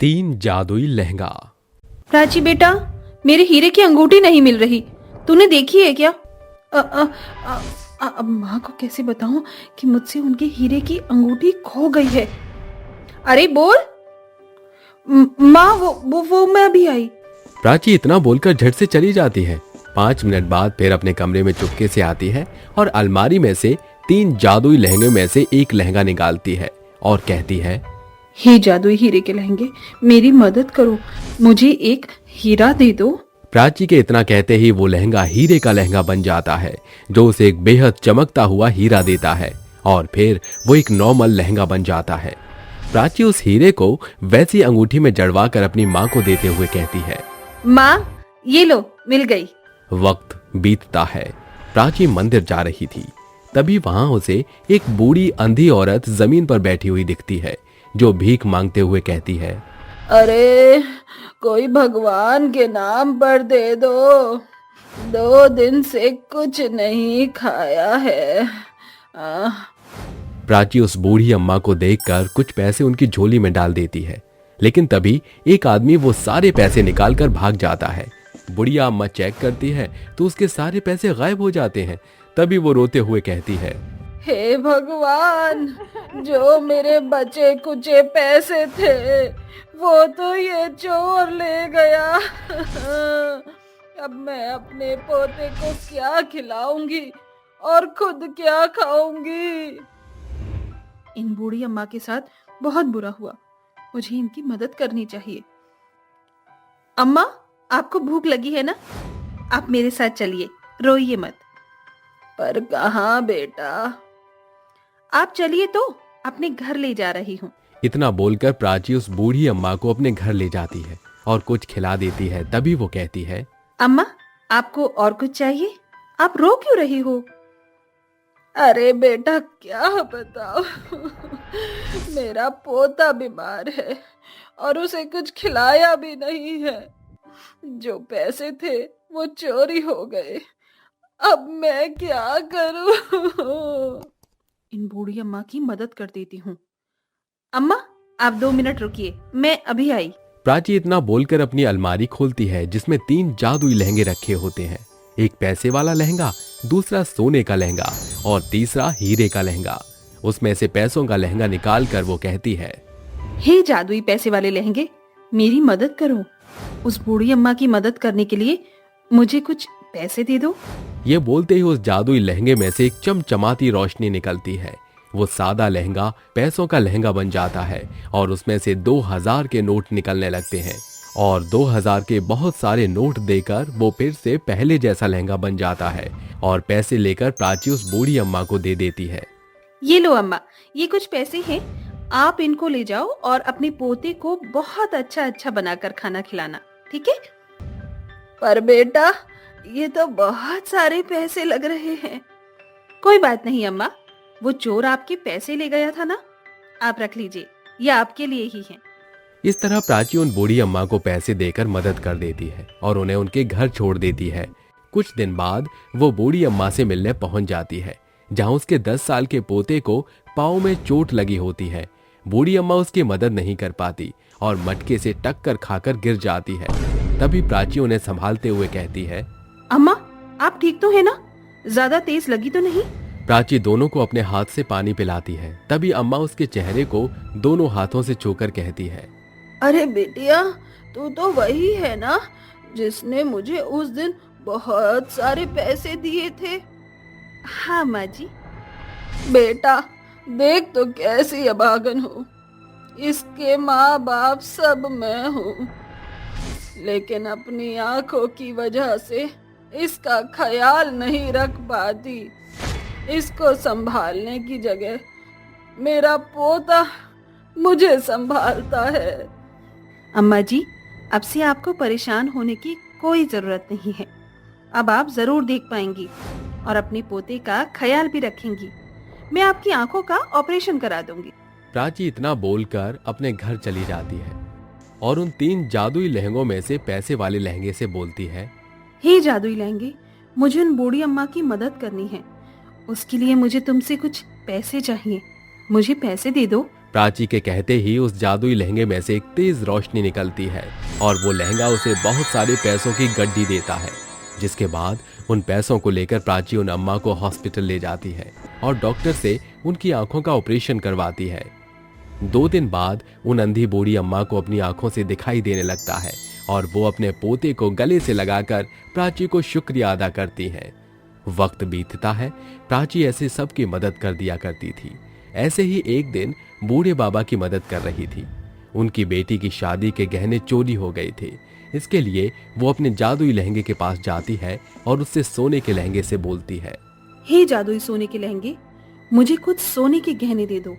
तीन जादुई लहंगा। प्राची बेटा, मेरे हीरे की अंगूठी नहीं मिल रही, तूने देखी है क्या? अब माँ को कैसे बताऊं कि मुझसे उनके हीरे की अंगूठी खो गई है? अरे बोल माँ, वो मैं अभी आई। प्राची इतना बोलकर झट से चली जाती है। 5 मिनट बाद फिर अपने कमरे में चुपके से आती है और अलमारी में से 3 जादुई लहंगे में से एक लहंगा निकालती है और कहती है, हे जादुई हीरे के लहंगे, मेरी मदद करो, मुझे एक हीरा दे दो। प्राची के इतना कहते ही वो लहंगा हीरे का लहंगा बन जाता है, जो उसे एक बेहद चमकता हुआ हीरा देता है और फिर वो एक नॉर्मल लहंगा बन जाता है। प्राची उस हीरे को वैसी अंगूठी में जड़वा कर अपनी माँ को देते हुए कहती है, माँ ये लो, मिल गई। वक्त बीतता है। प्राची मंदिर जा रही थी, तभी वहां उसे एक बूढ़ी अंधी औरत जमीन पर बैठी हुई दिखती है, जो भीख मांगते हुए कहती है, अरे कोई भगवान के नाम पर दे दो, 2 दिन से कुछ नहीं खाया है। प्राची उस बूढ़ी अम्मा को देखकर कुछ पैसे उनकी झोली में डाल देती है, लेकिन तभी एक आदमी वो सारे पैसे निकालकर भाग जाता है। बुढ़िया अम्मा चेक करती है तो उसके सारे पैसे गायब हो जाते हैं। तभी वो रोते हुए कहती है, हे भगवान, जो मेरे बचे कुचे पैसे थे वो तो ये चोर ले गया। अब मैं अपने पोते को क्या खिलाऊंगी और खुद क्या खाऊंगी? इन बूढ़ी अम्मा के साथ बहुत बुरा हुआ, मुझे इनकी मदद करनी चाहिए। अम्मा, आपको भूख लगी है ना? आप मेरे साथ चलिए, रोइए मत। पर कहाँ बेटा? आप चलिए तो अपने घर ले जा रही हूँ। इतना बोलकर प्राची उस बूढ़ी अम्मा को अपने घर ले जाती है और कुछ खिला देती है। तभी वो कहती है, अम्मा, आपको और कुछ चाहिए? आप रो क्यों रही हो? अरे बेटा, क्या बताओ, मेरा पोता बीमार है और उसे कुछ खिलाया भी नहीं है। जो पैसे थे वो चोरी हो गए, अब मैं क्या करूं? इन बूढ़ी अम्मा की मदद कर देती हूँ। अम्मा, आप 2 मिनट रुकिए, मैं अभी आई। प्राची इतना बोलकर अपनी अलमारी खोलती है, जिसमें 3 जादुई लहंगे रखे होते हैं। एक पैसे वाला लहंगा, दूसरा सोने का लहंगा और तीसरा हीरे का लहंगा। उसमें से पैसों का लहंगा निकालकर वो कहती है, हे जादुई पैसे वाले लहंगे, मेरी मदद करो। उस बूढ़ी अम्मा की मदद करने के लिए मुझे कुछ पैसे दे दो। ये बोलते ही उस जादुई लहंगे में से एक चमचमाती रोशनी निकलती है। वो सादा लहंगा पैसों का लहंगा बन जाता है और उसमें से 2000 के नोट निकलने लगते हैं और 2000 के बहुत सारे नोट देकर वो फिर से पहले जैसा लहंगा बन जाता है और पैसे लेकर प्राची उस बूढ़ी अम्मा को दे देती है। ये लो अम्मा, ये कुछ पैसे हैं, आप इनको ले जाओ और अपने पोते को बहुत अच्छा बनाकर खाना खिलाना, ठीक है? पर बेटा, ये तो बहुत सारे पैसे लग रहे हैं। कोई बात नहीं अम्मा, वो चोर आपके पैसे ले गया था ना, आप रख लीजिए, ये आपके लिए ही है। इस तरह प्राची उन बूढ़ी अम्मा को पैसे देकर मदद कर देती है और उन्हें उनके घर छोड़ देती है। कुछ दिन बाद वो बूढ़ी अम्मा से मिलने पहुंच जाती है, जहां उसके 10 साल के पोते को पाँव में चोट लगी होती है। बूढ़ी अम्मा उसकी मदद नहीं कर पाती और मटके से टक्कर खाकर गिर जाती है। तभी प्राची उन्हें संभालते हुए कहती है, अम्मा, आप ठीक तो है ना? ज्यादा तेज लगी तो नहीं? प्राची दोनों को अपने हाथ से पानी पिलाती है। तभी अम्मा उसके चेहरे को दोनों हाथों से छूकर कहती है, अरे बेटिया, तू तो वही है ना जिसने मुझे उस दिन बहुत सारे पैसे दिए थे? हाँ माँ जी। बेटा, देख तो कैसी अभागन हूँ, इसके माँ बाप सब मैं हूँ, लेकिन अपनी आंखों की वजह से इसका ख्याल नहीं रख पाती। इसको संभालने की जगह मेरा पोता मुझे संभालता है। अम्मा जी, अब से आपको परेशान होने की कोई जरूरत नहीं है। अब आप जरूर देख पाएंगी और अपने पोते का ख्याल भी रखेंगी। मैं आपकी आंखों का ऑपरेशन करा दूंगी। प्राची इतना बोलकर अपने घर चली जाती है और उन 3 जादुई लहंगों में से पैसे वाले लहंगे से बोलती है, हे जादुई लहंगे, मुझे उन बूढ़ी अम्मा की मदद करनी है। उसके लिए मुझे तुमसे कुछ पैसे चाहिए, मुझे पैसे दे दो। प्राची के कहते ही उस जादुई लहंगे में से एक तेज रोशनी निकलती है और वो लहंगा उसे बहुत सारे पैसों की गड्डी देता है। जिसके बाद उन पैसों को लेकर प्राची उन अम्मा को हॉस्पिटल ले जाती है और डॉक्टर से उनकी आंखों का ऑपरेशन करवाती है। 2 दिन बाद उन अंधी बूढ़ी अम्मा को अपनी आंखों से दिखाई देने लगता है और वो अपने पोते को गले से लगाकर प्राची को शुक्रिया अदा करती हैं। वक्त बीतता है, प्राची ऐसे सबकी मदद कर दिया करती थी। ऐसे ही एक दिन बूढ़े बाबा की मदद कर रही थी। उनकी बेटी की शादी के गहने चोरी हो गए थे। इसके लिए वो अपने जादुई लहंगे के पास जाती है और उससे सोने के लहंगे से बोलती है, हे जादुई सोने के लहंगे, मुझे कुछ सोने के गहने दे दो।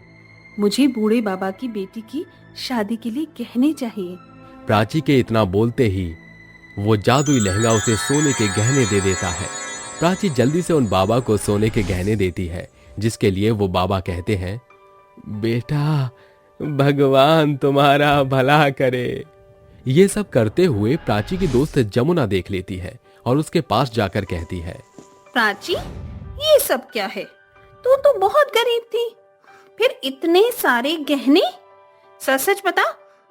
मुझे बूढ़े बाबा की बेटी की शादी के लिए गहने चाहिए। प्राची के इतना बोलते ही वो जादुई लहंगा उसे सोने के गहने दे देता है। प्राची जल्दी से उन बाबा को सोने के गहने देती है, जिसके लिए वो बाबा कहते हैं, बेटा भगवान तुम्हारा भला करे। ये सब करते हुए प्राची की दोस्त जमुना देख लेती है और उसके पास जाकर कहती है, प्राची, ये सब क्या है? तू तो बहुत गरीब थी, फिर इतने सारे गहने? सच सच बता,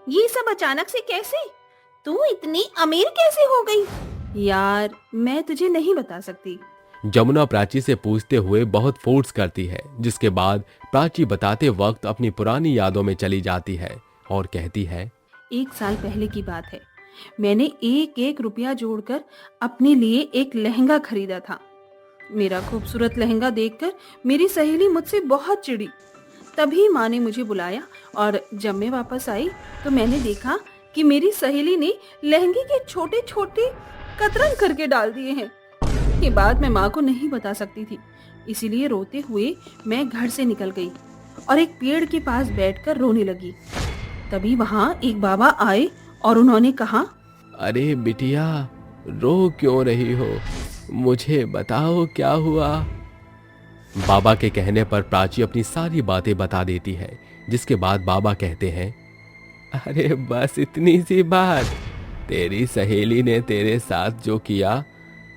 ये सब अचानक से कैसे? तू इतनी अमीर कैसे हो गई? यार, मैं तुझे नहीं बता सकती। जमुना प्राची से पूछते हुए बहुत फोर्स करती है, जिसके बाद प्राची बताते वक्त अपनी पुरानी यादों में चली जाती है और कहती है, 1 साल पहले की बात है। मैंने एक रुपया जोड़कर अपने लिए एक लहंगा खरीदा था। मेरा खूबसूरत लहंगा देखकर मेरी सहेली मुझसे बहुत चिढ़ी। तभी माँ ने मुझे बुलाया और जब मैं वापस आई तो मैंने देखा कि मेरी सहेली ने लहंगे के छोटे छोटे कतरन करके डाल दिए हैं। ये बात मैं माँ को नहीं बता सकती थी, इसीलिए रोते हुए मैं घर से निकल गई और एक पेड़ के पास बैठकर रोने लगी। तभी वहाँ एक बाबा आए और उन्होंने कहा, अरे बिटिया, रो क्यों रही हो? मुझे बताओ क्या हुआ? बाबा के कहने पर प्राची अपनी सारी बातें बता देती है, जिसके बाद बाबा कहते हैं, अरे बस इतनी सी बात। तेरी सहेली ने तेरे साथ जो किया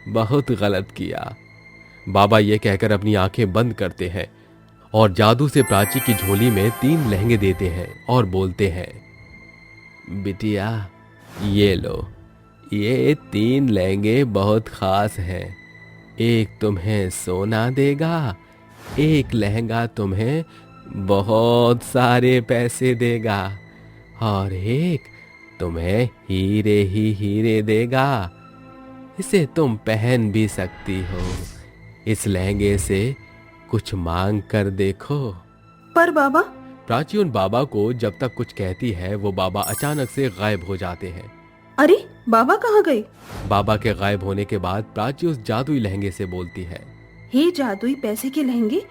बहुत गलत किया। बाबा ये कहकर अपनी आंखें बंद करते हैं और जादू से प्राची की झोली में 3 लहंगे देते हैं और बोलते हैं, बिटिया ये लो, ये 3 लहंगे बहुत खास हैं। एक तुम्हें सोना देगा, एक लहंगा तुम्हें बहुत सारे पैसे देगा और एक तुम्हें हीरे ही हीरे देगा। इसे तुम पहन भी सकती हो। इस लहंगे से कुछ मांग कर देखो। पर बाबा? प्राची उन बाबा को जब तक कुछ कहती है, वो बाबा अचानक से गायब हो जाते हैं। अरे बाबा कहाँ गए? बाबा के गायब होने के बाद प्राची उस जादुई लहंगे से बोलती है, हे जादुई पैसे के लहंगे,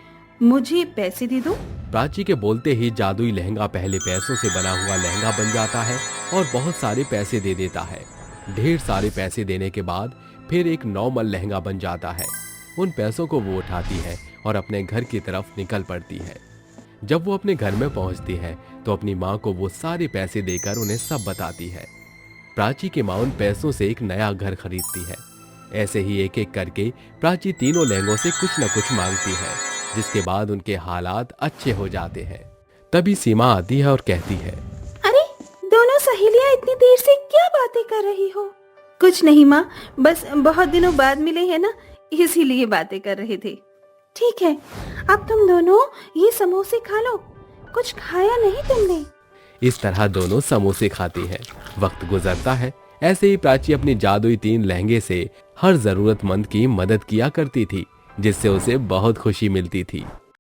मुझे पैसे दे दो। प्राची के बोलते ही जादुई लहंगा पहले पैसों से बना हुआ लहंगा बन जाता है और बहुत सारे पैसे दे देता है। ढेर सारे पैसे देने के बाद फिर एक नॉर्मल लहंगा बन जाता है। उन पैसों को वो उठाती है और अपने घर की तरफ निकल पड़ती है। जब वो अपने घर में पहुंचती है तो अपनी माँ को वो सारे पैसे देकर उन्हें सब बताती है। प्राची की माँ उन पैसों से एक नया घर खरीदती है। ऐसे ही एक एक करके प्राची तीनों लहंगों से कुछ न कुछ मांगती है, जिसके बाद उनके हालात अच्छे हो जाते हैं। तभी सीमा आती है और कहती है, अरे दोनों सहेलियां इतनी देर से क्या बातें कर रही हो? कुछ नहीं माँ, बस बहुत दिनों बाद मिले हैं ना, इसीलिए बातें कर रहे थे। ठीक है, अब तुम दोनों ये समोसे खा लो। कुछ खाया नहीं तुमने? इस तरह दोनों समोसे खाती हैं। वक्त गुजरता है। ऐसे ही प्राची अपनी जादुई 3 लहंगे से हर जरूरतमंद की मदद किया करती थी, जिससे उसे बहुत खुशी मिलती थी।